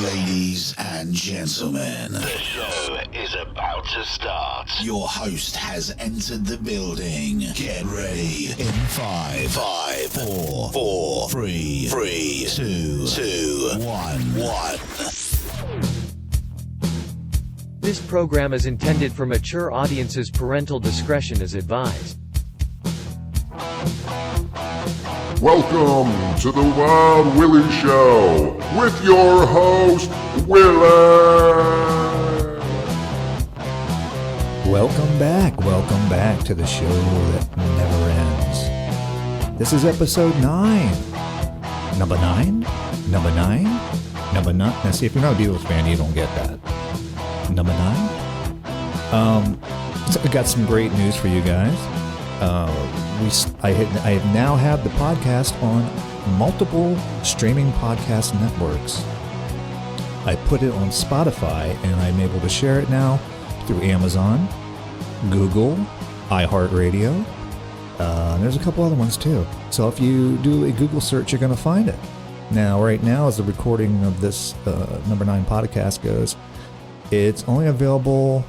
Ladies and gentlemen, The show is about to start. your host has entered the building. Get ready in 5, 4, 3, 2, 1. This program is intended for mature audiences. Parental discretion is advised. Welcome to the Wild Willie Show with your host, Willie. Welcome back to the show that never ends. This is episode 9. Number 9? Now see, if you're not a Beatles fan, you don't get that. Number 9? So I got some great news for you guys. I now have the podcast on multiple streaming podcast networks. I put it on Spotify, and I'm able to share it now through Amazon, Google, iHeartRadio. There's a couple other ones too. So if you do a Google search, you're going to find it. Now, right now, as the recording of this number 9 podcast goes, it's only available.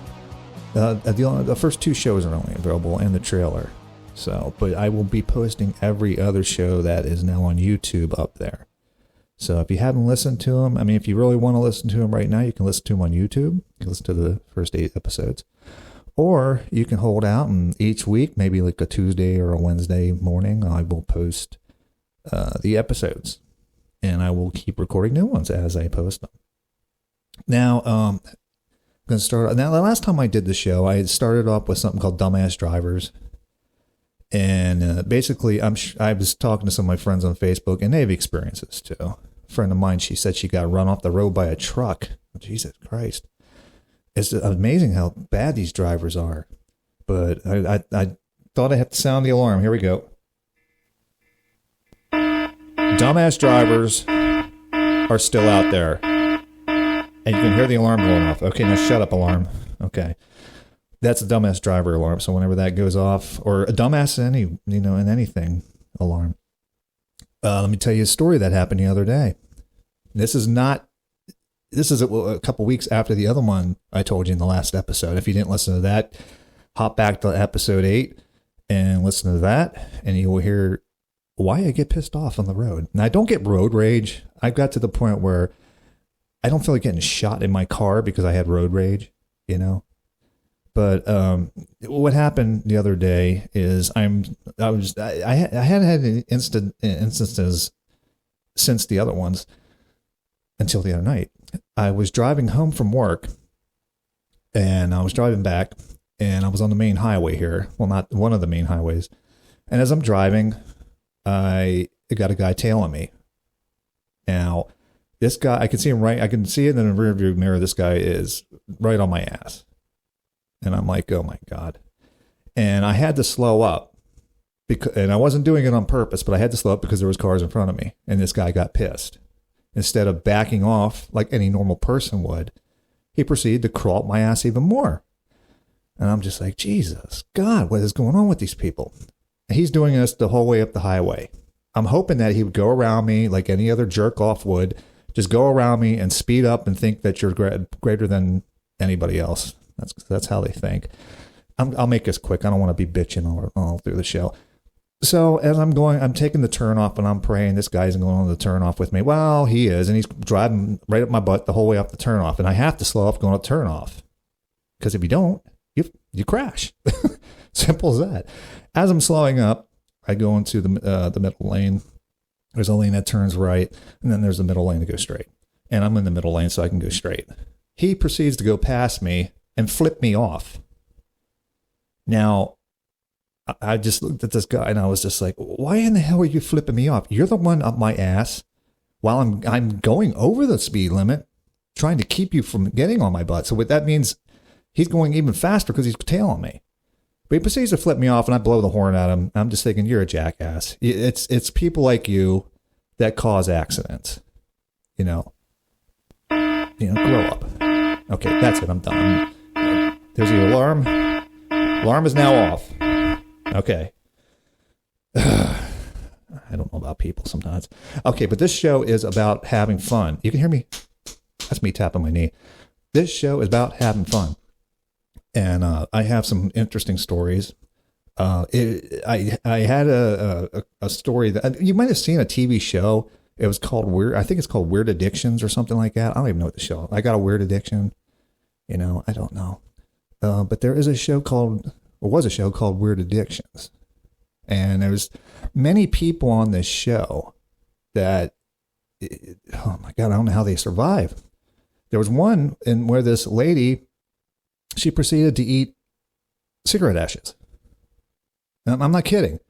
The first 2 shows are only available, and the trailer. So, but I will be posting every other show that is now on YouTube up there. So if you haven't listened to them, I mean, if you really want to listen to them right now, you can listen to them on YouTube. You can listen to the first 8 episodes. Or you can hold out, and each week, maybe like a Tuesday or a Wednesday morning, I will post the episodes. And I will keep recording new ones as I post them. Now, I'm going to start. Now, the last time I did the show, I had started off with something called Dumbass Drivers. And basically, I was talking to some of my friends on Facebook, and they have experiences too. A friend of mine, she said she got run off the road by a truck. Jesus Christ. It's amazing how bad these drivers are. But I thought I had to sound the alarm. Here we go. Dumbass drivers are still out there. And you can hear the alarm going off. Okay, now shut up, alarm. Okay. That's a dumbass driver alarm. So whenever that goes off, or a dumbass in anything alarm. Let me tell you a story that happened the other day. This is a couple weeks after the other one I told you in the last episode. If you didn't listen to that, hop back to episode 8 and listen to that, and you will hear why I get pissed off on the road. Now, I don't get road rage. I've got to the point where I don't feel like getting shot in my car because I had road rage, you know. But what happened the other day is I hadn't had instances since the other ones until the other night. I was driving home from work, and I was driving back, and I was on the main highway here. Well, not one of the main highways. And as I'm driving, I got a guy tailing me. Now, this guy, I can see him right. I can see it in the rearview mirror. This guy is right on my ass. And I'm like, oh my God. And I had to slow up and I wasn't doing it on purpose, but I had to slow up because there was cars in front of me, and this guy got pissed. Instead of backing off like any normal person would, he proceeded to crawl up my ass even more. And I'm just like, Jesus God, what is going on with these people? And he's doing this the whole way up the highway. I'm hoping that he would go around me like any other jerk off would, just go around me and speed up and think that you're greater than anybody else. That's how they think. I'll make this quick. I don't want to be bitching all through the show. So as I'm taking the turn off, and I'm praying this guy isn't going on the turn off with me. Well, he is, and he's driving right up my butt the whole way up the turn off, and I have to slow up going to turn off, because if you don't, you crash. Simple as that. As I'm slowing up, I go into the middle lane. There's a lane that turns right, and then there's a middle lane to go straight. And I'm in the middle lane, so I can go straight. He proceeds to go past me and flip me off. Now, I just looked at this guy, and I was just like, why in the hell are you flipping me off? You're the one up my ass while I'm going over the speed limit, trying to keep you from getting on my butt. So what that means, he's going even faster because he's tailing me. But he proceeds to flip me off, and I blow the horn at him. I'm just thinking, you're a jackass. It's people like you that cause accidents. You know, grow up. Okay, that's it. I'm done. There's the alarm. Alarm is now off. Okay. I don't know about people sometimes. Okay, but this show is about having fun. You can hear me. That's me tapping my knee. This show is about having fun. And I have some interesting stories. I had a story that you might have seen a TV show. It was called Weird. I think it's called Weird Addictions or something like that. I don't even know what the show. I got a weird addiction. You know, I don't know. But there is a show called, or was a show called Weird Addictions, and there's many people on this show that, oh my God, I don't know how they survive. There was one in where this lady, she proceeded to eat cigarette ashes. And I'm not kidding.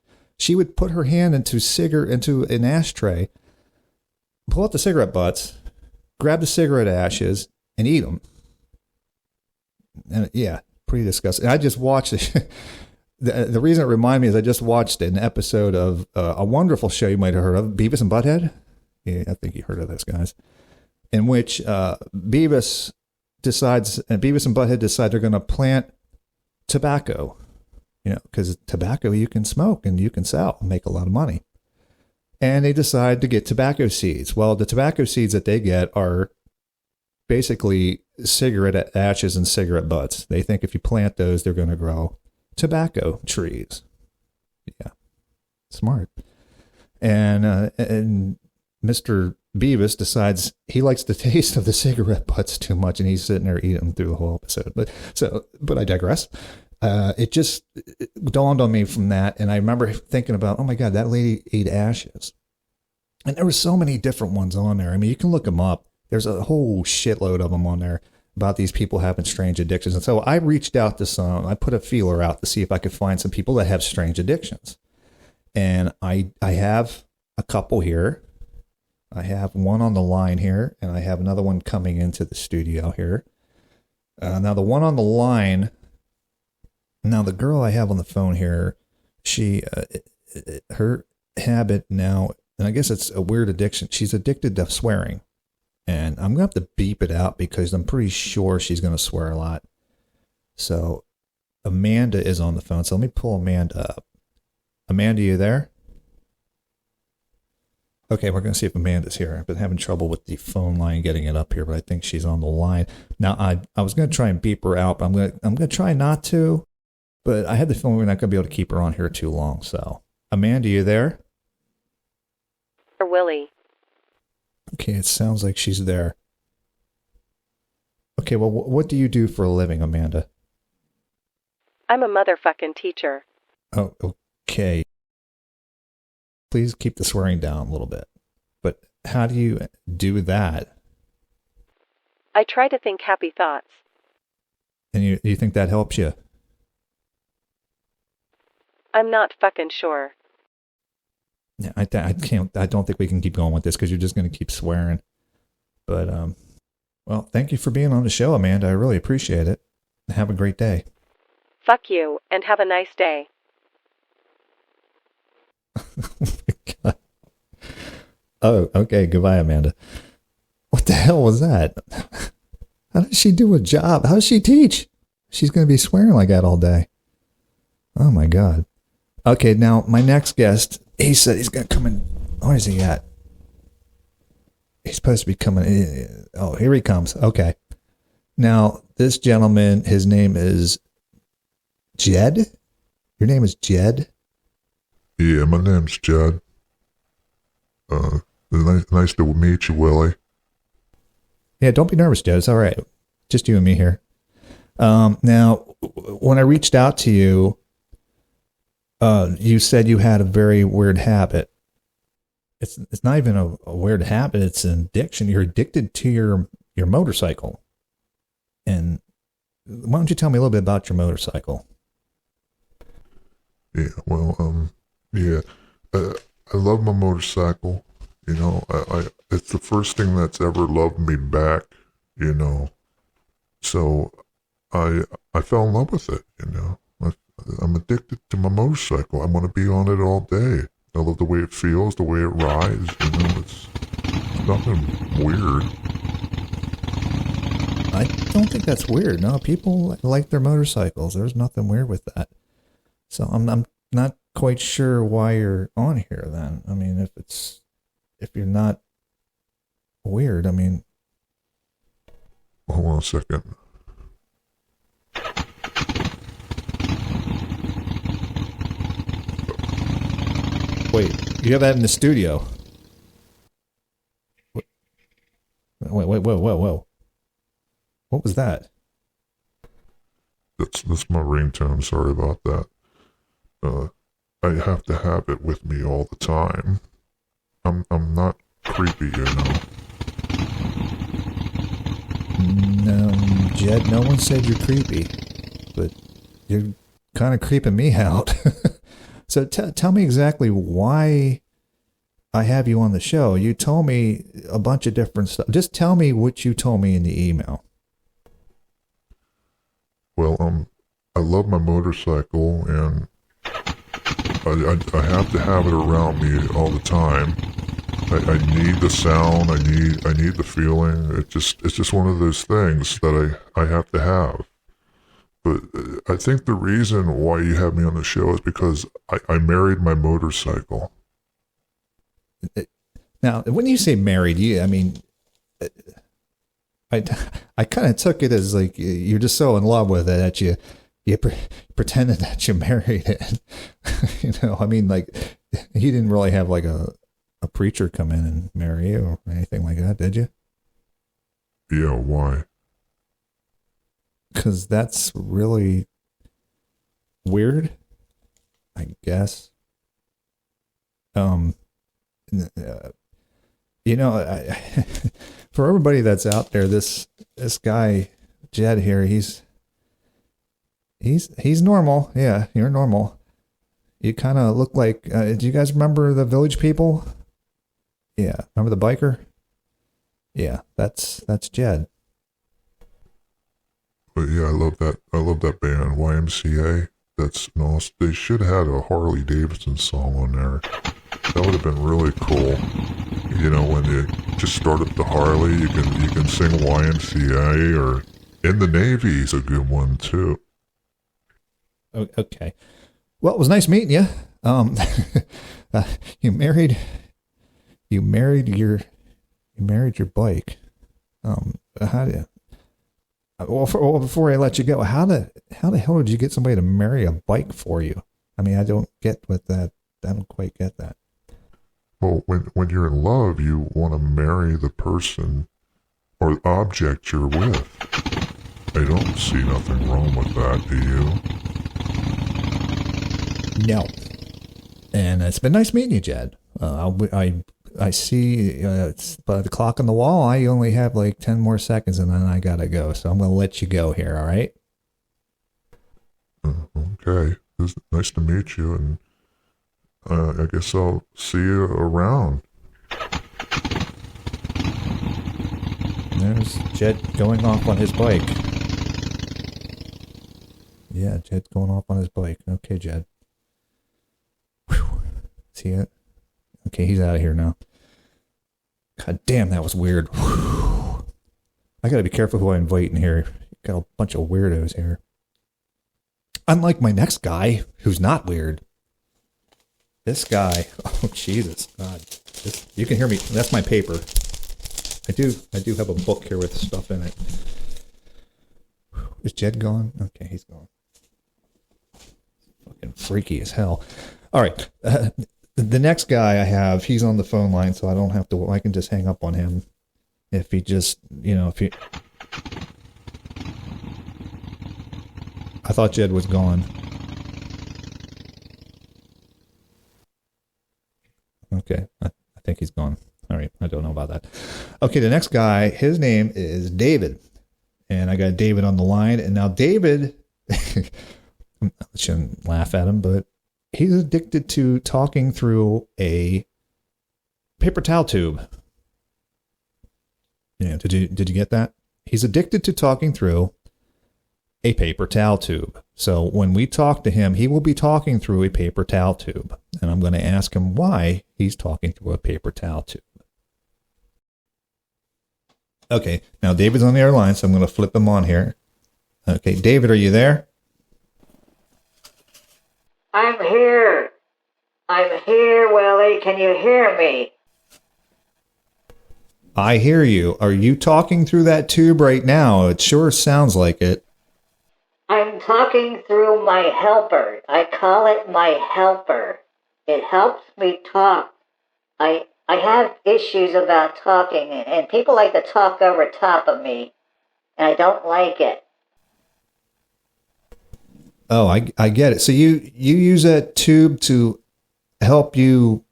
She would put her hand into an ashtray, pull out the cigarette butts, grab the cigarette ashes, and eat them. And yeah, pretty disgusting. I just watched it. The reason it reminded me is I just watched an episode of a wonderful show you might have heard of, Beavis and Butthead. Yeah, I think you heard of those guys. In which Beavis and Butthead decide they're going to plant tobacco. You know, because tobacco you can smoke and you can sell and make a lot of money. And they decide to get tobacco seeds. Well, the tobacco seeds that they get are basically cigarette ashes and cigarette butts. They think if you plant those, they're going to grow tobacco trees. Yeah, smart. And Mr. Beavis decides he likes the taste of the cigarette butts too much, and he's sitting there eating them through the whole episode. But I digress. It dawned on me from that, and I remember thinking about, oh my God, that lady ate ashes. And there were so many different ones on there. I mean, you can look them up. There's a whole shitload of them on there about these people having strange addictions. And so I reached out to some, I put a feeler out to see if I could find some people that have strange addictions. And I have a couple here. I have one on the line here, and I have another one coming into the studio here. Now, the one on the line, now the girl I have on the phone here, she, her habit now, and I guess it's a weird addiction. She's addicted to swearing. And I'm going to have to beep it out because I'm pretty sure she's going to swear a lot. So Amanda is on the phone. So let me pull Amanda up. Amanda, you there? Okay, we're going to see if Amanda's here. I've been having trouble with the phone line getting it up here, but I think she's on the line. Now, I was going to try and beep her out, but I'm going to try not to. But I had the feeling we're not going to be able to keep her on here too long. So, Amanda, you there? Or Willie. Okay, it sounds like she's there. Okay, well, what do you do for a living, Amanda? I'm a motherfucking teacher. Oh, okay. Please keep the swearing down a little bit. But how do you do that? I try to think happy thoughts. And you think that helps you? I'm not fucking sure. Yeah, I can't. I don't think we can keep going with this because you're just going to keep swearing. But well, thank you for being on the show, Amanda. I really appreciate it. Have a great day. Fuck you, and have a nice day. Oh my God. Oh, okay. Goodbye, Amanda. What the hell was that? How does she do a job? How does she teach? She's going to be swearing like that all day. Oh my God. Okay, now my next guest, he said he's going to come in. Where is he at? He's supposed to be coming in. Oh, here he comes. Okay. Now, this gentleman, his name is Jed? Your name is Jed? Yeah, my name's Jed. Nice to meet you, Willie. Yeah, don't be nervous, Jed. It's all right. Just you and me here. Now, when I reached out to you, you said you had a very weird habit. It's not even a weird habit. It's an addiction. You're addicted to your motorcycle. And why don't you tell me a little bit about your motorcycle? Yeah, well, I love my motorcycle. You know, it's the first thing that's ever loved me back, you know. So I fell in love with it, you know. I'm addicted to my motorcycle. I want to be on it all day. I love the way it feels, the way it rides, you know. It's nothing weird. I don't think that's weird. No, people like their motorcycles. There's nothing weird with that. So I'm not quite sure why you're on here then. I mean, if you're not weird, I mean, Hold on a second. Wait, you have that in the studio. Wait, whoa. What was that? That's my ringtone. Sorry about that. I have to have it with me all the time. I'm not creepy, you know. No, Jed, no one said you're creepy, but you're kind of creeping me out. So tell me exactly why I have you on the show. You told me a bunch of different stuff. Just tell me what you told me in the email. Well, I love my motorcycle, and I have to have it around me all the time. I need the sound. I need the feeling. It's just one of those things that I have to have. But I think the reason why you have me on the show is because I married my motorcycle. Now, when you say married, I mean, I kind of took it as like you're just so in love with it that you pretended that you married it. You know, I mean, like you didn't really have like a preacher come in and marry you or anything like that, did you? Yeah, why? Because that's really weird, I guess. You know, for everybody that's out there, this guy Jed here, he's normal. Yeah, you're normal. You kind of look like. Do you guys remember the Village People? Yeah, remember the biker? Yeah, that's Jed. But yeah, I love that band, YMCA. That's no, they should have had a Harley Davidson song on there. That would have been really cool. You know, when you just start up the Harley, you can sing YMCA, or In the Navy is a good one too. Okay. Well, it was nice meeting you. You married your bike. How do you? Well, before I let you go, how the hell did you get somebody to marry a bike for you? I mean, I don't get what that. I don't quite get that. Well, when you're in love, you want to marry the person or object you're with. I don't see nothing wrong with that, do you? No. And it's been nice meeting you, Jed. I see it's by the clock on the wall. I only have like 10 more seconds and then I gotta go. So I'm going to let you go here. All right. Okay. It was nice to meet you, and I guess I'll see you around. There's Jed going off on his bike. Yeah, Jed's going off on his bike. Okay, Jed. Whew. See it? Okay, he's out of here now. God damn, that was weird. Whew. I gotta be careful who I invite in here. Got a bunch of weirdos here. Unlike my next guy, who's not weird. This guy, oh Jesus, God. You can hear me. That's my paper. I do have a book here with stuff in it. Is Jed gone? Okay, he's gone. Fucking freaky as hell. All right. The next guy I have, he's on the phone line, so I can just hang up on him. If he just, I thought Jed was gone. Okay, I think he's gone. All right, I don't know about that. Okay, the next guy, his name is David. And I got David on the line. And now David, I shouldn't laugh at him, but he's addicted to talking through a paper towel tube. Yeah, did you get that? He's addicted to talking through a paper towel tube. So when we talk to him, he will be talking through a paper towel tube. And I'm going to ask him why he's talking through a paper towel tube. Okay, now David's on the other line, so I'm going to flip him on here. Okay, David, are you there? I'm here. I'm here, Willie. Can you hear me? I hear you. Are you talking through that tube right now? It sure sounds like it. I'm talking through my helper. I call it my helper. It helps me talk. I have issues about talking, and people like to talk over top of me, and I don't like it. Oh, I get it. So you use that tube to help you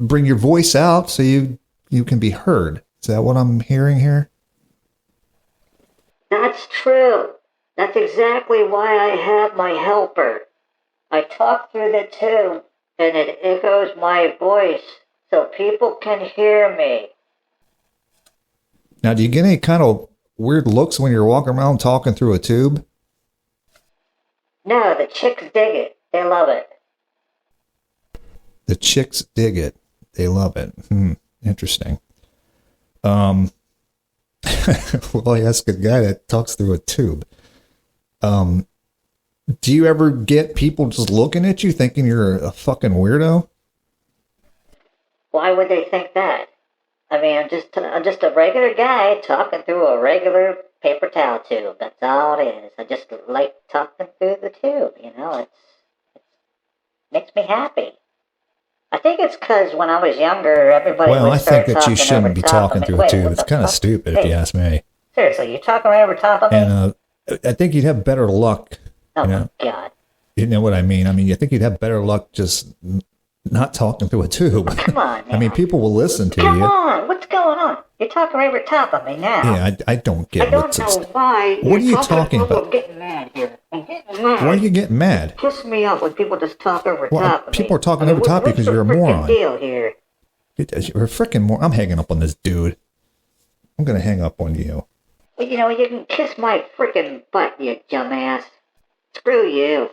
bring your voice out so you can be heard. Is that what I'm hearing here? That's true. That's exactly why I have my helper. I talk through the tube, and it echoes my voice so people can hear me. Now, do you get any kind of weird looks when you're walking around talking through a tube? No, the chicks dig it. They love it. The chicks dig it. They love it. Interesting. Well, I ask a guy that talks through a tube. Do you ever get people just looking at you thinking you're a fucking weirdo? Why would they think that? I mean, I'm just a regular guy talking through a regular paper towel tube. That's all it is. I just like talking through the tube, you know. It makes me happy. I think it's because when I was younger, everybody Well, would I start think that you talking shouldn't over be top talking of through me. a tube. What It's the kind of fuck? stupid if you ask me. Seriously, you're talking right over top of me? And I think you'd have better luck. Oh, you know? my God. You know what I mean? I mean, I think you'd have better luck just not talking through a tube. Come on, man. I mean, people will listen to Come you. on. What's going on? You're talking right over top of me now. Yeah, I don't get I don't what's know why. What are you you're talking about? I'm getting mad here. I'm getting mad. Why are you getting mad? Piss me off when people just talk over Well, top of me. people are talking over top because you're a What's the moron. freaking deal here? You're a freaking moron. I'm hanging up on this dude. I'm going to hang up on you. Well, you know, you can kiss my freaking butt, you dumbass. Screw you.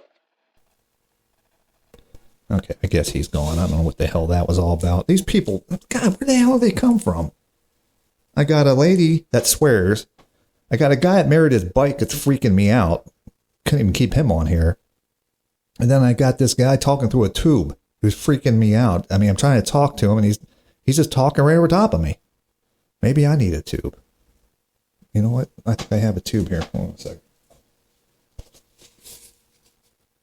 Okay, I guess he's gone. I don't know what the hell that was all about. These people, God, where the hell do they come from? I got a lady that swears. I got a guy that married his bike that's freaking me out. Couldn't even keep him on here. And then I got this guy talking through a tube who's freaking me out. I mean, I'm trying to talk to him, and he's just talking right over top of me. Maybe I need a tube. You know what? I think I have a tube here. Hold on a second.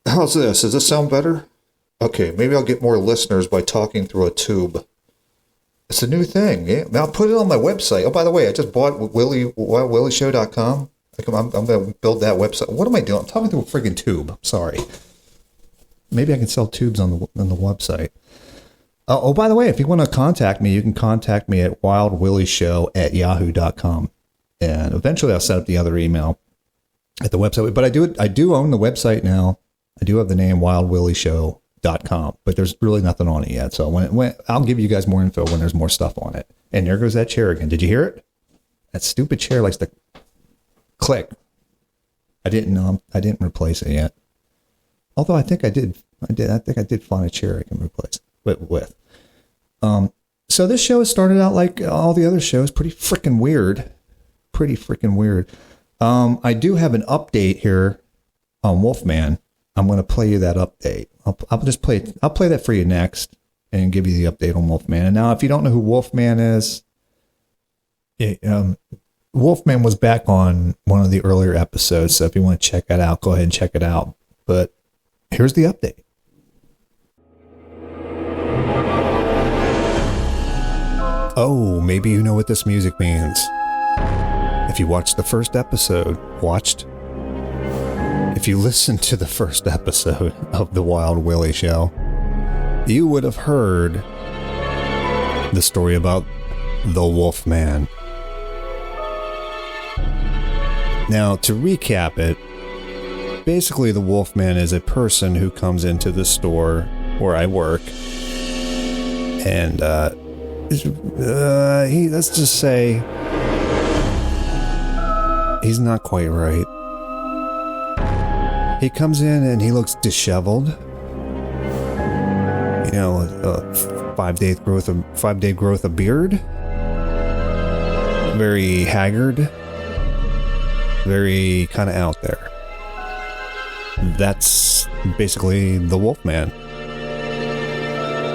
How's this? Does this sound better? Okay, maybe I'll get more listeners by talking through a tube. It's a new thing. Yeah, I'll put it on my website. Oh, by the way, I just bought WillieShow.com. I'm going to build that website. What am I doing? I'm talking through a friggin' tube. I'm sorry. Maybe I can sell tubes on the website. Oh, by the way, if you want to contact me, you can contact me at wildwillieshow@yahoo.com. And eventually I'll set up the other email at the website. But I do own the website now. I do have the name wildwillieshow.com, but there's really nothing on it yet. So when I'll give you guys more info when there's more stuff on it. And there goes that chair again. Did you hear it? That stupid chair likes to click. I didn't replace it yet. Although I think I did. I think I did find a chair I can replace it with. So this show has started out like all the other shows, pretty freaking weird. I do have an update here on Wolfman. I'm going to play you that update. I'll just play it. I'll play that for you next and give you the update on Wolfman. And now, if you don't know who Wolfman is, Wolfman was back on one of the earlier episodes. So if you want to check that out, go ahead and check it out. But here's the update. Oh, maybe you know what this music means. If you watched the first episode, if you listened to the first episode of The Wild Willie Show, you would have heard the story about the Wolfman. Now, to recap it, basically the Wolfman is a person who comes into the store where I work, and let's just say he's not quite right. He comes in and he looks disheveled. You know, 5 day growth of beard. Very haggard. Very kind of out there. That's basically the Wolfman.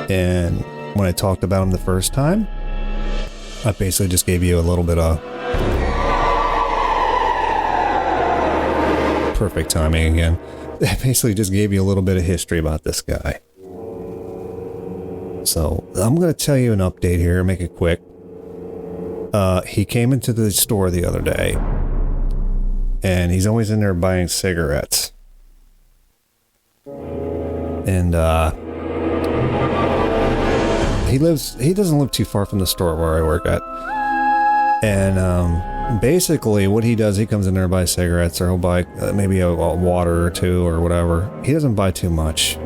And when I talked about him the first time, I basically just gave you a little bit of perfect timing again. I basically just gave you a little bit of history about this guy. So I'm going to tell you an update here, make it quick. He came into the store the other day, and he's always in there buying cigarettes. And he doesn't live too far from the store where I work at. And basically what he does, he comes in there and buys cigarettes, or he'll buy maybe a water or two or whatever. He doesn't buy too much.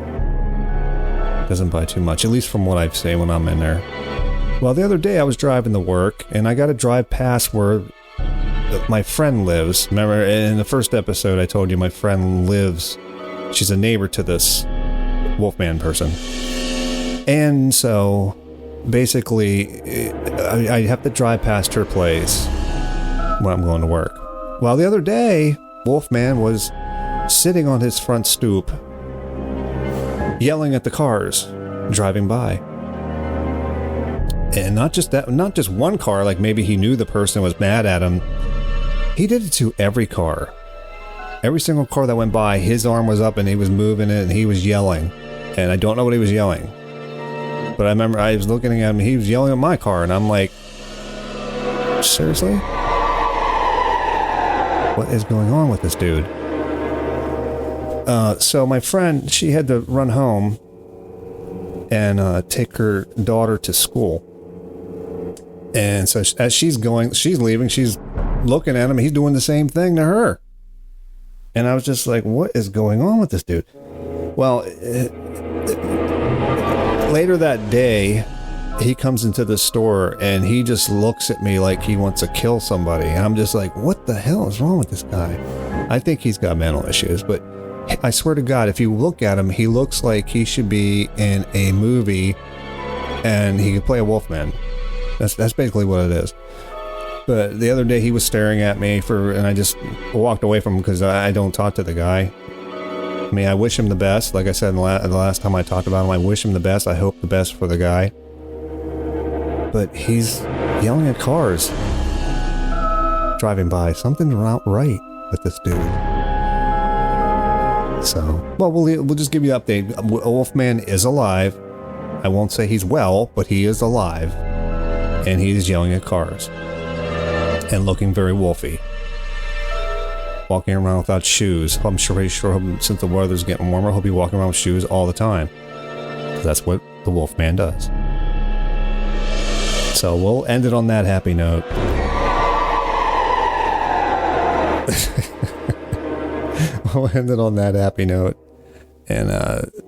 At least from what I've seen when I'm in there. Well, the other day I was driving to work, and I got to drive past where my friend lives. Remember, in the first episode I told you my friend lives, she's a neighbor to this Wolfman person. And so, basically, I have to drive past her place when I'm going to work. Well, the other day, Wolfman was sitting on his front stoop, yelling at the cars driving by. And not just one car, like maybe he knew the person was mad at him. He did it to every car. Every single car that went by, his arm was up and he was moving it and he was yelling. And I don't know what he was yelling. But I remember I was looking at him, he was yelling at my car, and I'm like, seriously? What is going on with this dude? So my friend, she had to run home and take her daughter to school. And so as she's leaving, she's looking at him, he's doing the same thing to her. And I was just like, what is going on with this dude? Well, later that day, he comes into the store and he just looks at me like he wants to kill somebody. And I'm just like, what the hell is wrong with this guy? I think he's got mental issues, but I swear to God, if you look at him, he looks like he should be in a movie and he could play a Wolfman. That's basically what it is. But the other day he was staring at me and I just walked away from him because I don't talk to the guy. I mean, I wish him the best. Like I said the last time I talked about him, I wish him the best. I hope the best for the guy. But he's yelling at cars driving by. Something's not right with this dude. So, well, we'll just give you an update. Wolfman is alive. I won't say he's well, but he is alive. And he is yelling at cars. And looking very wolfy. Walking around without shoes. I'm sure since the weather's getting warmer, he'll be walking around with shoes all the time. That's what the Wolfman does. So we'll end it on that happy note. We'll end it on that happy note. And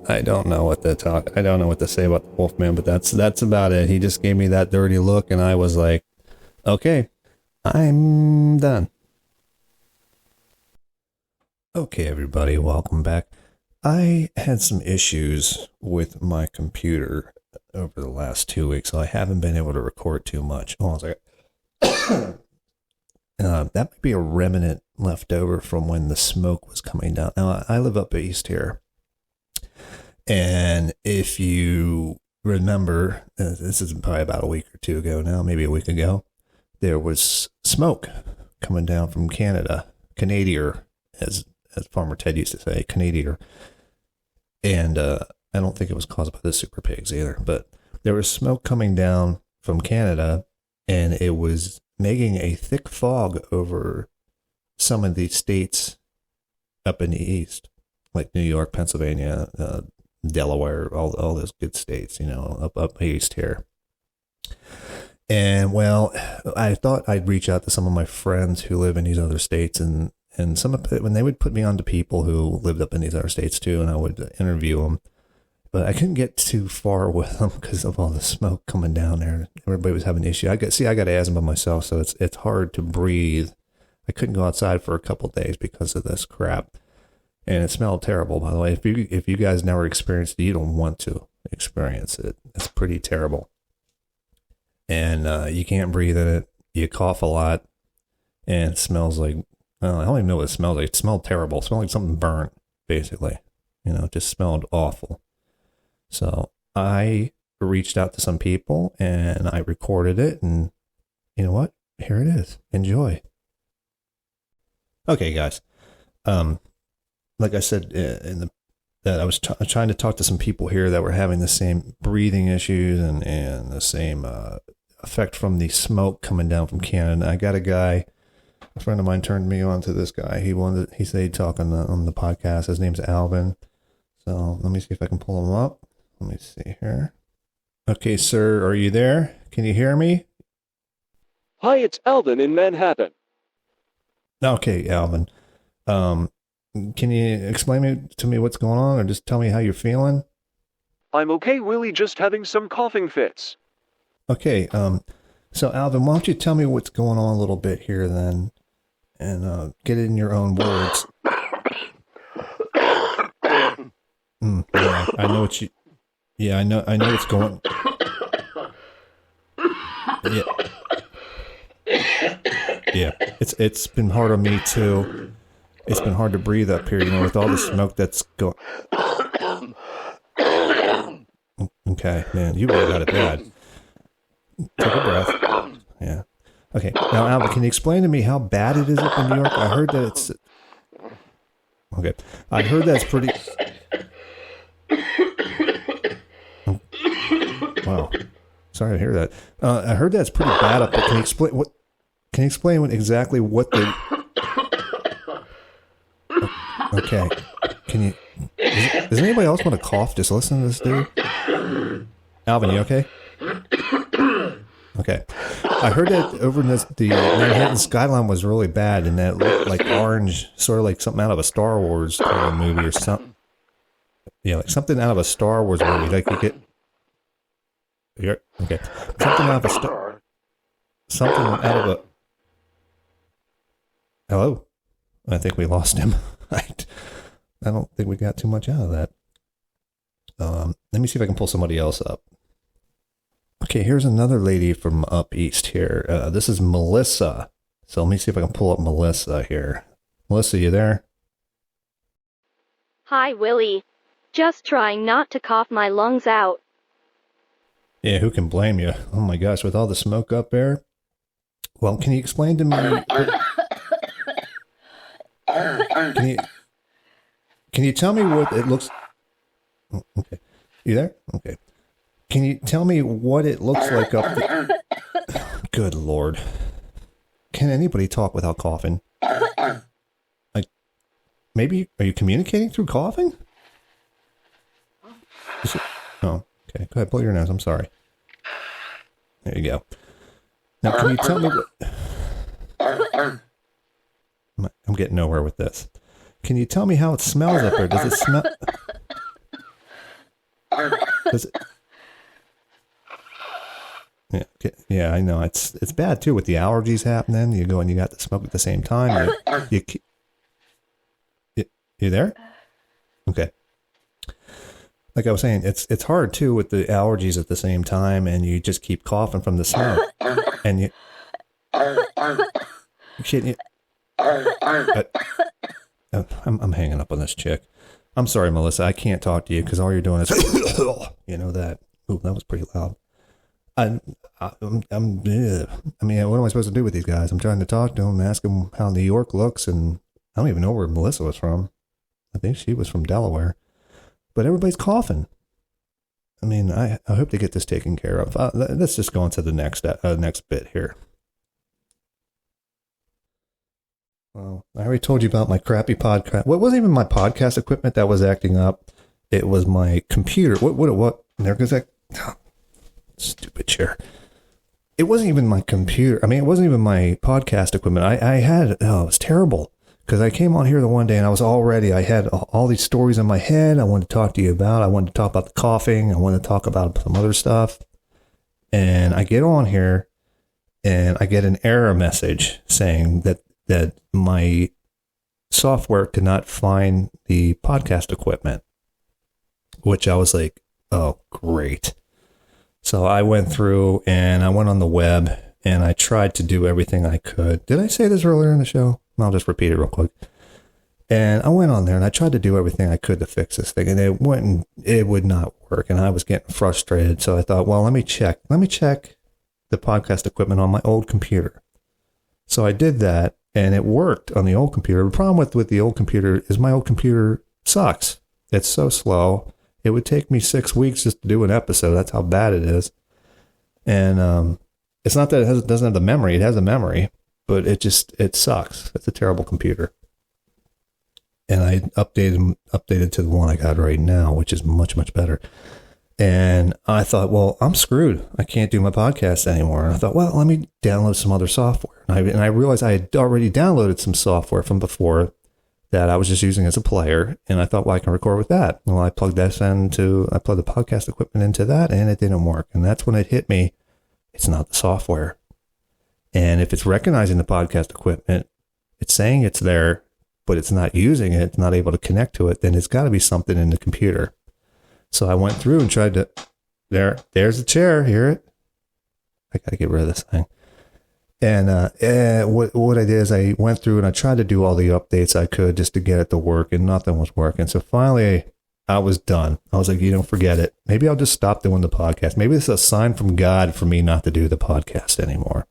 I don't know what to say about the Wolfman, but that's about it. He just gave me that dirty look, and I was like, okay, I'm done. Okay, everybody, welcome back. I had some issues with my computer over the last 2 weeks, so I haven't been able to record too much. Hold on a second. That might be a remnant left over from when the smoke was coming down. Now, I live up east here. And if you remember, this is probably about a week or two ago now, maybe a week ago, there was smoke coming down from Canada. Canadier, as Farmer Ted used to say, Canadier. And I don't think it was caused by the super pigs either, but there was smoke coming down from Canada, and it was making a thick fog over some of the states up in the east, like New York, Pennsylvania, Delaware, all those good states, up east here. And well, I thought I'd reach out to some of my friends who live in these other states, and when they would put me on to people who lived up in these other states too, and I would interview them, but I couldn't get too far with them because of all the smoke coming down there. Everybody was having an issue. I got asthma myself, so it's hard to breathe. I couldn't go outside for a couple of days because of this crap. And it smelled terrible, by the way. If you guys never experienced it, you don't want to experience it. It's pretty terrible. And you can't breathe in it. You cough a lot. And it smells like, I don't even know what it smells like. It smelled terrible. It smelled like something burnt, basically. It just smelled awful. So I reached out to some people and I recorded it and you know what? Here it is. Enjoy. Okay, guys. Like I said that I was trying to talk to some people here that were having the same breathing issues and the same effect from the smoke coming down from Canada. I got a friend of mine turned me on to this guy. He said he'd talk on the podcast. His name's Alvin. So let me see if I can pull him up. Let me see here. Okay, sir, are you there? Can you hear me? Hi, it's Alvin in Manhattan. Okay, Alvin. Can you explain to me what's going on, or just tell me how you're feeling? I'm okay, Willie, just having some coughing fits. Okay, so Alvin, why don't you tell me what's going on a little bit here then, and get it in your own words. Yeah, I know what you. Yeah, I know what's going. Yeah. Yeah, it's been hard on me too. It's been hard to breathe up here, with all the smoke that's going. Okay, man, you really got it bad. Take a breath. Yeah. Okay, now Alvin, can you explain to me how bad it is up in New York? I heard that it's. Okay, I heard that's pretty. Wow, sorry to hear that. I heard that's pretty bad up there. Can you explain what? Can you explain exactly what the? Okay. Can you? Does anybody else want to cough? Just listen to this dude. Alvin, you okay? Okay. I heard that over in the Manhattan skyline was really bad, and that looked like orange, sort of like something out of a Star Wars kind of movie or something. Yeah, like something out of a Star Wars movie. Like you get. Okay. Something out of a something out of a. Hello? I think we lost him. I don't think we got too much out of that. Let me see if I can pull somebody else up. Okay, here's another lady from up east here. This is Melissa. So let me see if I can pull up Melissa here. Melissa, you there? Hi, Willie. Just trying not to cough my lungs out. Yeah, who can blame you? Oh my gosh, with all the smoke up there. Well, can you explain to me? Can you tell me what it looks? Oh, okay, you there? Okay. Can you tell me what it looks like up there? Good Lord. Can anybody talk without coughing? Like, maybe, are you communicating through coughing? Oh, okay. Go ahead, blow your nose. I'm sorry. There you go. Now, can you tell me what... I'm getting nowhere with this. Can you tell me how it smells up there? Does it smell... Does it... Yeah, okay. Yeah, I know. It's bad, too, with the allergies happening. You go and you got the smoke at the same time. You there? Okay. Like I was saying, it's hard, too, with the allergies at the same time, and you just keep coughing from the smoke. And you... Shit, I'm hanging up on this chick. I'm sorry, Melissa. I can't talk to you because all you're doing is... you know that. Ooh, that was pretty loud. I mean, what am I supposed to do with these guys? I'm trying to talk to them and ask them how New York looks, and I don't even know where Melissa was from. I think she was from Delaware. But everybody's coughing. I mean, I hope they get this taken care of. Let's just go on to the next bit here. Well, I already told you about my crappy podcast. Well, it wasn't even my podcast equipment that was acting up. It was my computer. What? There goes that... Stupid chair. It wasn't even my computer. I mean, it wasn't even my podcast equipment. I had, it was terrible. Because I came on here the one day and I had all these stories in my head I wanted to talk to you about. I wanted to talk about the coughing. I wanted to talk about some other stuff. And I get on here and I get an error message saying that my software could not find the podcast equipment. Which I was like, oh, great. So I went through and I went on the web and I tried to do everything I could. Did I say this earlier in the show? I'll just repeat it real quick. And I went on there and I tried to do everything I could to fix this thing, and it would not work. And I was getting frustrated. So I thought, well, let me check the podcast equipment on my old computer. So I did that, and it worked on the old computer. The problem with the old computer is my old computer sucks. It's so slow. It would take me 6 weeks just to do an episode. That's how bad it is. And it's not that it doesn't have the memory. It has a memory, but it sucks. It's a terrible computer. And I updated to the one I got right now, which is much, much better. And I thought, well, I'm screwed. I can't do my podcast anymore. And I thought, well, let me download some other software. And I realized I had already downloaded some software from before that I was just using as a player. And I thought, well, I can record with that. Well, I plugged the podcast equipment into that, and it didn't work. And that's when it hit me. It's not the software. And if it's recognizing the podcast equipment, it's saying it's there, but it's not using it, it's not able to connect to it, then it's got to be something in the computer. So I went through and tried to, there's the chair, hear it? I got to get rid of this thing. And what I did is I went through and I tried to do all the updates I could just to get it to work, and nothing was working. So finally, I was done. I was like, forget it. Maybe I'll just stop doing the podcast. Maybe this is a sign from God for me not to do the podcast anymore.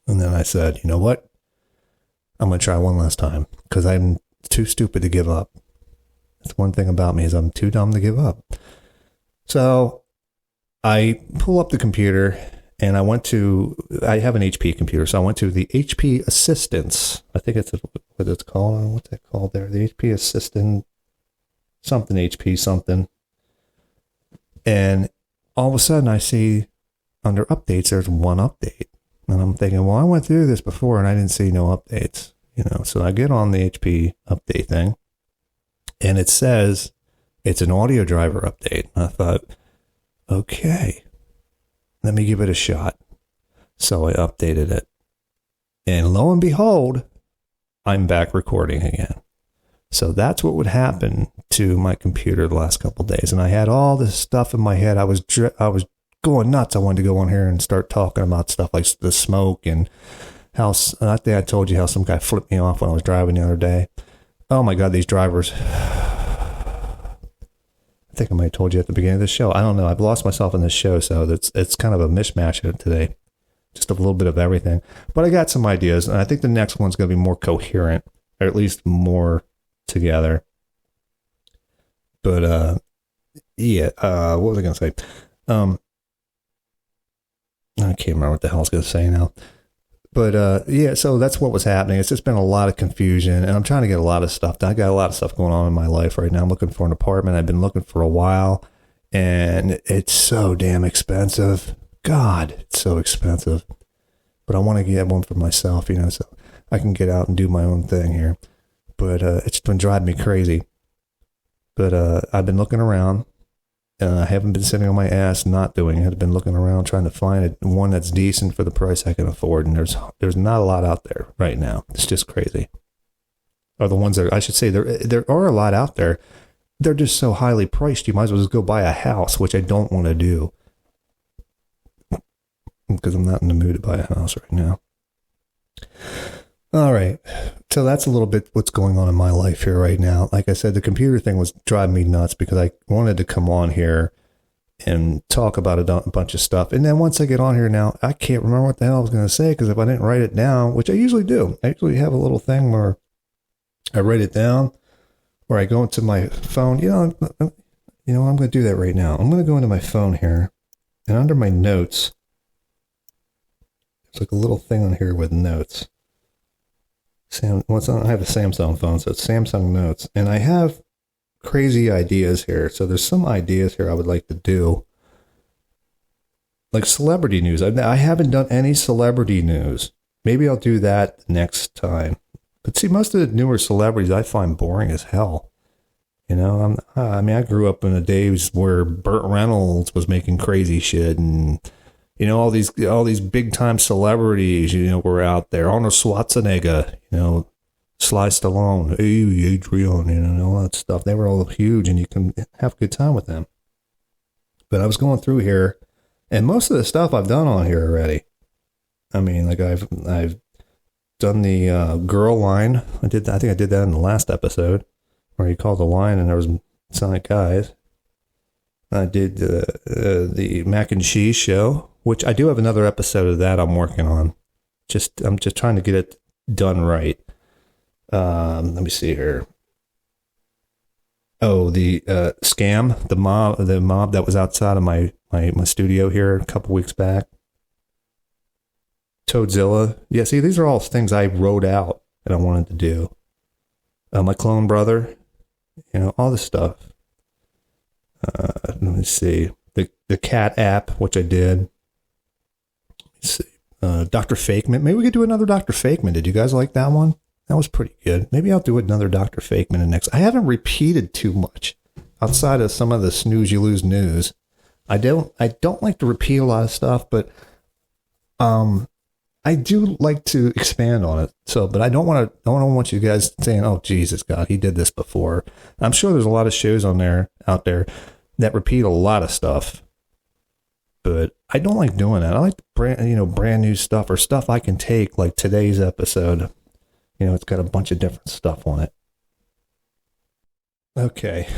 And then I said, you know what? I'm going to try one last time because I'm too stupid to give up. That's one thing about me is I'm too dumb to give up. So I pull up the computer and I have an HP computer. So I went to the HP Assistants. I think it's what it's called. What's that called there? The HP Assistant, something HP something. And all of a sudden I see under updates, there's one update. And I'm thinking, well, I went through this before and I didn't see no updates, So I get on the HP update thing and it says it's an audio driver update. And I thought, okay, let me give it a shot. So I updated it. And lo and behold, I'm back recording again. So that's what would happen to my computer the last couple of days. And I had all this stuff in my head. I was going nuts. I wanted to go on here and start talking about stuff like the smoke and how, I think I told you how some guy flipped me off when I was driving the other day. Oh my God, these drivers. I think I might have told you at the beginning of the show. I don't know. I've lost myself in this show, so it's kind of a mishmash today. Just a little bit of everything. But I got some ideas, and I think the next one's going to be more coherent, or at least more together. But, yeah, what was I going to say? I can't remember what the hell I was going to say now. But, yeah, so that's what was happening. It's just been a lot of confusion, and I'm trying to get a lot of stuff done. I got a lot of stuff going on in my life right now. I'm looking for an apartment. I've been looking for a while, and it's so damn expensive. God, it's so expensive. But I want to get one for myself, so I can get out and do my own thing here. But it's been driving me crazy. But I've been looking around. I haven't been sitting on my ass not doing it. I've been looking around trying to find one that's decent for the price I can afford. And there's not a lot out there right now. It's just crazy. Or the ones that, I should say, there are a lot out there. They're just so highly priced. You might as well just go buy a house, which I don't want to do. Because I'm not in the mood to buy a house right now. All right. So that's a little bit what's going on in my life here right now. Like I said, the computer thing was driving me nuts because I wanted to come on here and talk about a bunch of stuff. And then once I get on here now, I can't remember what the hell I was going to say because if I didn't write it down, which I usually do, I usually have a little thing where I write it down or I go into my phone. I'm going to do that right now. I'm going to go into my phone here and under my notes, there's like a little thing on here with notes. I have a Samsung phone, so it's Samsung Notes. And I have crazy ideas here. So there's some ideas here I would like to do. Like celebrity news. I haven't done any celebrity news. Maybe I'll do that next time. But see, most of the newer celebrities I find boring as hell. I grew up in the days where Burt Reynolds was making crazy shit and... all these big time celebrities, were out there. Arnold Schwarzenegger, Sly Stallone, hey, Adrian, all that stuff. They were all huge and you can have a good time with them. But I was going through here and most of the stuff I've done on here already. I mean, like I've done the girl line. I think I did that in the last episode where you called the line and there was some guys. I did the mac and cheese show, which I do have another episode of that I'm working on. I'm just trying to get it done right. Let me see here. Oh, the scam, the mob that was outside of my studio here a couple weeks back. Toadzilla. Yeah, see, these are all things I wrote out and I wanted to do. My clone brother, all this stuff. Let me see. The cat app, which I did. Let's see. Dr. Fakeman. Maybe we could do another Dr. Fakeman. Did you guys like that one? That was pretty good. Maybe I'll do another Dr. Fakeman in next. I haven't repeated too much outside of some of the snooze you lose news. I don't like to repeat a lot of stuff, but I do like to expand on it. So, but I don't want you guys saying, "Oh, Jesus God, he did this before." I'm sure there's a lot of shows out there that repeat a lot of stuff, but I don't like doing that. I like brand new stuff or stuff I can take, like today's episode. It's got a bunch of different stuff on it. Okay,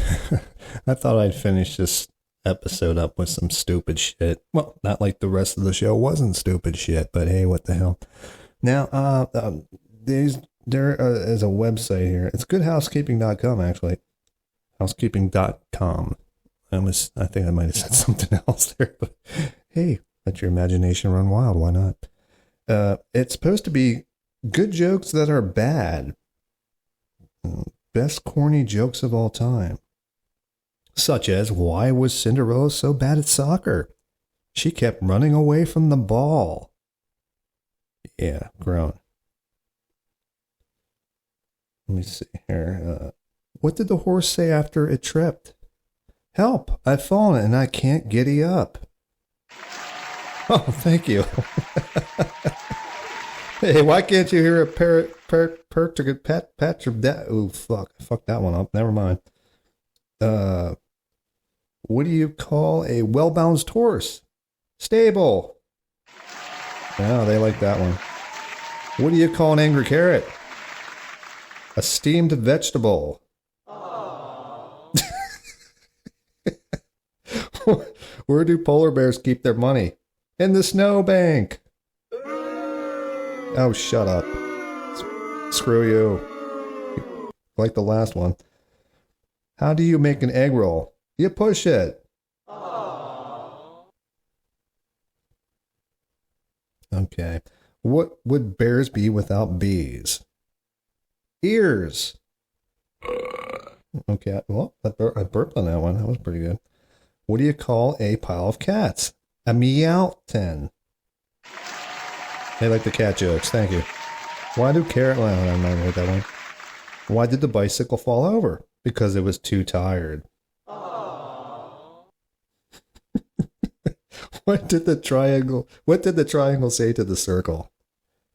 I thought I'd finish this episode up with some stupid shit. Well, not like the rest of the show wasn't stupid shit, but hey, what the hell. Now, there is a website here. It's goodhousekeeping.com, actually. Housekeeping.com. I think I might have said something else there, but hey, let your imagination run wild. Why not? It's supposed to be good jokes that are bad. Best corny jokes of all time. Such as, why was Cinderella so bad at soccer? She kept running away from the ball. Yeah, grown. Let me see here. What did the horse say after it tripped? Help, I've fallen and I can't giddy up. Oh, thank you. Hey, why can't you hear a perk to get patch of that? Oh, fuck. I fucked that one up. Never mind. What do you call a well-balanced horse? Stable. Oh, they like that one. What do you call an angry carrot? A steamed vegetable. Where do polar bears keep their money? In the snowbank. Oh, shut up. Screw you. Like the last one. How do you make an egg roll? You push it. Okay. What would bears be without bees? Ears. Okay. Well, I burped on that one. That was pretty good. What do you call a pile of cats? A meowton. They like the cat jokes. Thank you. Why do carrot... Well, I'm not going to that one. Why did the bicycle fall over? Because it was too tired. What did the triangle say to the circle?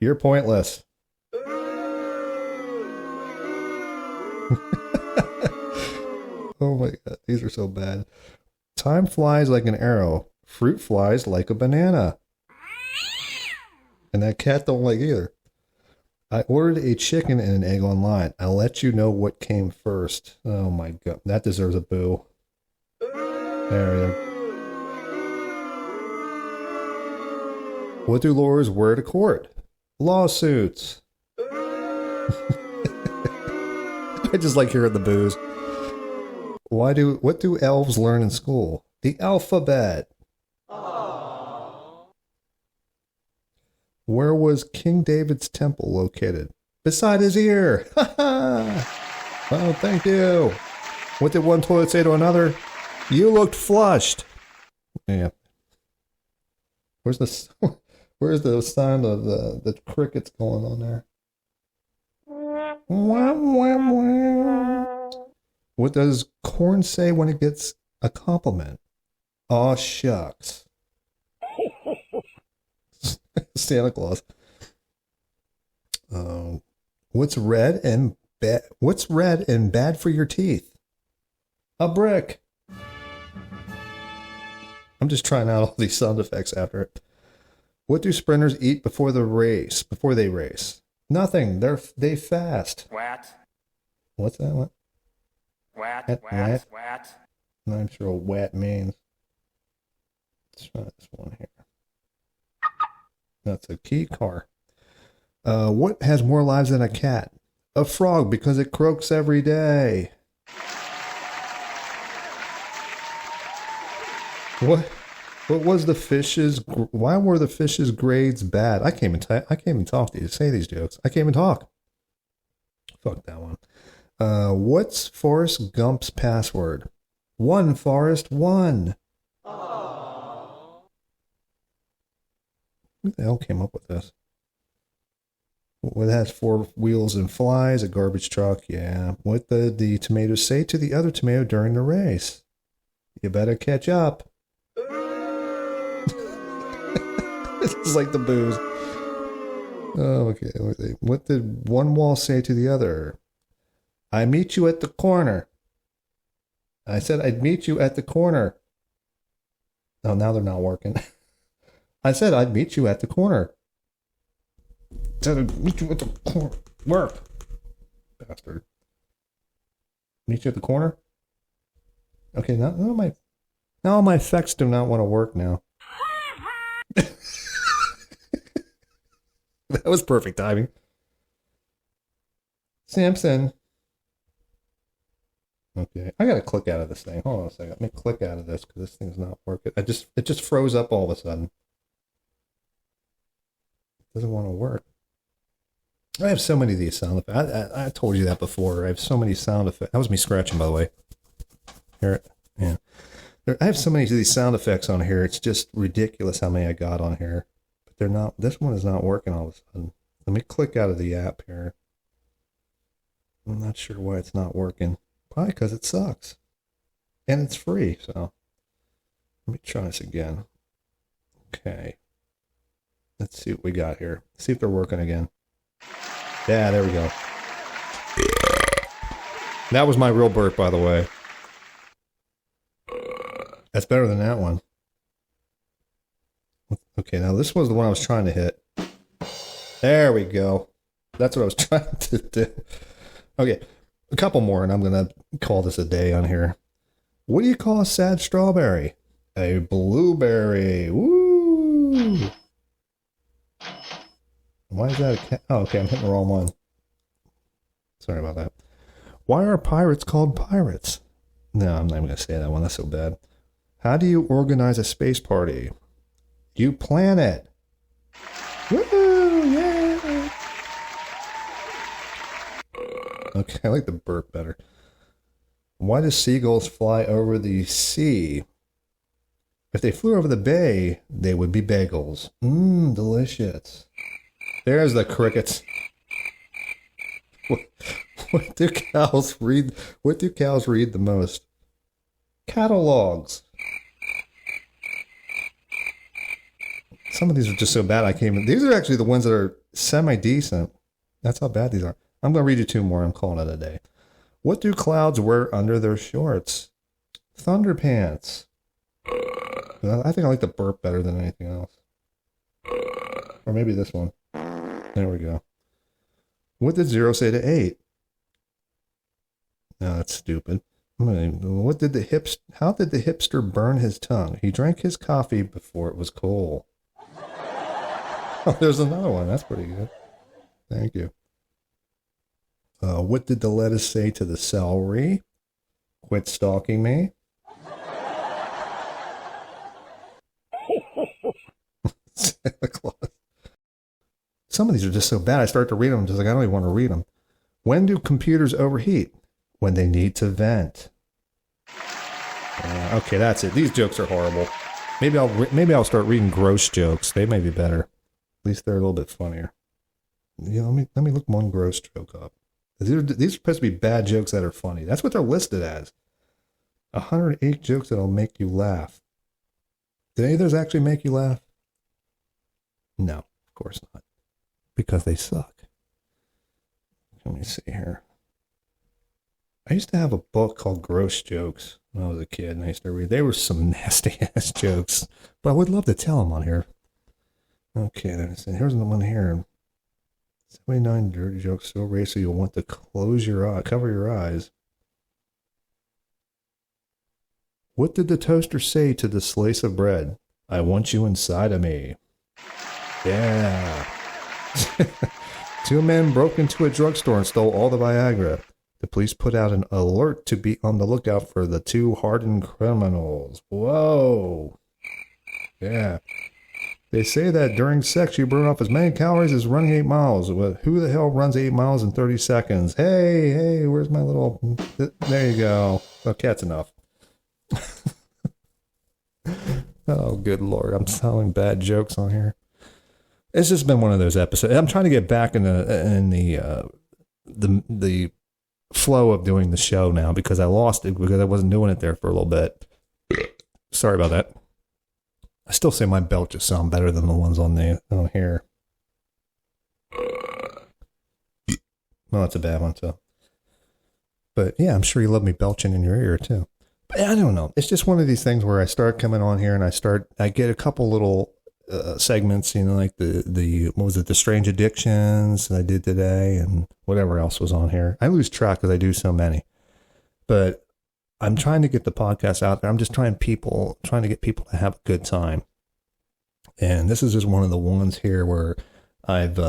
You're pointless. Oh my God, these are so bad. Time flies like an arrow. Fruit flies like a banana. And that cat don't like either. I ordered a chicken and an egg online. I'll let you know what came first. Oh my God, that deserves a boo. There we go. What do lawyers wear to court? Lawsuits. I just like hearing the boos. What do elves learn in school? The alphabet. Where was King David's temple located? Beside his ear. Oh, thank you. What did one toilet say to another? You looked flushed. Yeah. Where's the sound of the crickets going on there? What does corn say when it gets a compliment? Aw, shucks. Santa Claus. What's red and bad for your teeth? A brick. I'm just trying out all these sound effects after it. What do sprinters eat before they race? Nothing. They fast. What? What's that? What? What? I'm not sure what wet means. Let's try this one here. That's a key car. What has more lives than a cat? A frog, because it croaks every day. What was the fish's? Why were the fish's grades bad? I can't even talk to you. Say these jokes. I can't even talk. Fuck that one. What's Forrest Gump's password? One, Forrest, one. Who the hell came up with this? What has 4 wheels and flies? A garbage truck. Yeah. What did the tomato say to the other tomato during the race? You better catch up. This is like the booze. Oh, okay. What did one wall say to the other? I meet you at the corner. I said I'd meet you at the corner. Oh, now they're not working. I said I'd meet you at the corner. I said I'd meet you at the corner. Work. Bastard. Meet you at the corner? Okay, now my effects do not want to work now. That was perfect timing. Samson. Okay, I gotta click out of this thing. Hold on a second. Let me click out of this because this thing's not working. It just froze up all of a sudden. It doesn't want to work. I have so many of these sound effects. I told you that before. I have so many sound effects. That was me scratching, by the way. Hear it? Yeah. I have so many of these sound effects on here. It's just ridiculous how many I got on here. But they're not. This one is not working all of a sudden. Let me click out of the app here. I'm not sure why it's not working. Probably because it sucks. And it's free, so. Let me try this again. Okay. Let's see what we got here. See if they're working again. Yeah, there we go. That was my real burp, by the way. That's better than that one. Okay, now this was the one I was trying to hit. There we go. That's what I was trying to do. Okay, a couple more, and I'm going to call this a day on here. What do you call a sad strawberry? A blueberry. Woo! Why is that a cat? Oh, okay, I'm hitting the wrong one. Sorry about that. Why are pirates called pirates? No, I'm not even going to say that one. That's so bad. How do you organize a space party? You plan it. Woo! Yeah! Okay, I like the burp better. Why do seagulls fly over the sea? If they flew over the bay, they would be bagels. Mmm, delicious. There's the crickets. What do cows read? What do cows read the most? Catalogs. Some of these are just so bad I can't even. These are actually the ones that are semi-decent. That's how bad these are. I'm going to read you 2 more. I'm calling it a day. What do clouds wear under their shorts? Thunder pants. I think I like the burp better than anything else. Or maybe this one. There we go. What did 0 say to 8? No, that's stupid. What did how did the hipster burn his tongue? He drank his coffee before it was coal. Oh, there's another one. That's pretty good. Thank you. What did the lettuce say to the celery? Quit stalking me. Santa Claus. Some of these are just so bad. I start to read them. I'm just like, I don't even want to read them. When do computers overheat? When they need to vent. Okay, that's it. These jokes are horrible. Maybe I'll start reading gross jokes. They may be better. At least they're a little bit funnier. Yeah, let me look one gross joke up. These are supposed to be bad jokes that are funny. That's what they're listed as. 108 jokes that'll make you laugh. Did any of those actually make you laugh? No, of course not. Because they suck. Let me see here. I used to have a book called Gross Jokes when I was a kid, and I used to read. They were some nasty ass jokes, but I would love to tell them on here. Okay, here's the one here. 79 dirty jokes so racy you'll want to cover your eyes. What did the toaster say to the slice of bread? I want you inside of me. Yeah. 2 men broke into a drugstore and stole all the Viagra. The police put out an alert to be on the lookout for the 2 hardened criminals. Whoa. Yeah. They say that during sex you burn off as many calories as running 8 miles. Well, who the hell runs 8 miles in 30 seconds? Hey, where's my little... There you go. Okay, that's enough. Oh, good Lord. I'm telling bad jokes on here. It's just been one of those episodes. I'm trying to get back in the flow of doing the show now because I lost it because I wasn't doing it there for a little bit. Sorry about that. I still say my belches sound better than the ones on here. Well, that's a bad one too. But yeah, I'm sure you love me belching in your ear too. But I don't know. It's just one of these things where I start coming on here and I get a couple little segments, like the what was it, the strange addictions that I did today and whatever else was on here. I lose track because I do so many. But I'm trying to get the podcast out there. I'm just trying to get people to have a good time. And this is just one of the ones here where I've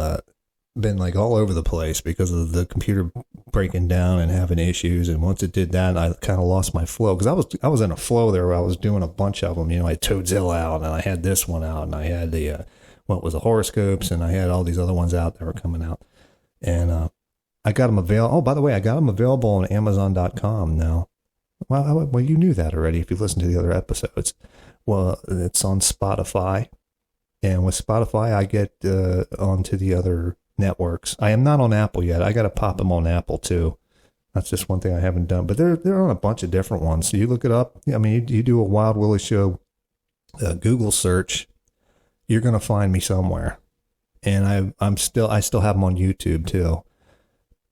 been like all over the place because of the computer breaking down and having issues. And once it did that, I kind of lost my flow because I was in a flow there where I was doing a bunch of them. I had Toadzilla out and I had this one out and I had the the horoscopes and I had all these other ones out that were coming out. And I got them available. Oh, by the way, I got them available on Amazon.com now. Well, you knew that already if you listened to the other episodes. Well, it's on Spotify. And with Spotify, I get onto the other networks. I am not on Apple yet. I got to pop them on Apple too. That's just one thing I haven't done. But they're on a bunch of different ones. So you look it up. I mean, you do a Wild Willie Show Google search, you're going to find me somewhere. And I still have them on YouTube too.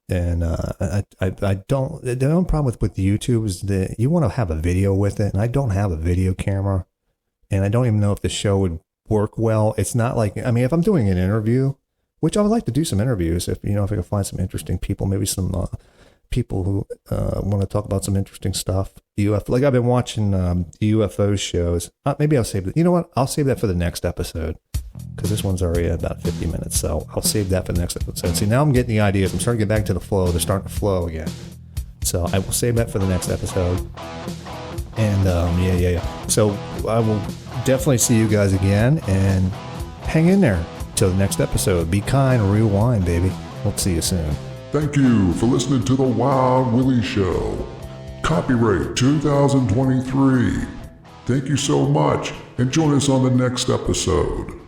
And I don't. The only problem with YouTube is that you want to have a video with it, and I don't have a video camera, and I don't even know if the show would work well. It's not like, I mean, if I'm doing an interview, which I would like to do some interviews, if I can find some interesting people, maybe some people who want to talk about some interesting stuff. Like I've been watching UFO shows. Maybe I'll save it. You know what? I'll save that for the next episode. Because this one's already at about 50 minutes, so I'll save that for the next episode. See, now I'm getting the ideas. I'm starting to get back to the flow. They're starting to flow again. So I will save that for the next episode. And, yeah. So I will definitely see you guys again, and hang in there till the next episode. Be kind, rewind, baby. We'll see you soon. Thank you for listening to The Wild Willie Show. Copyright 2023. Thank you so much, and join us on the next episode.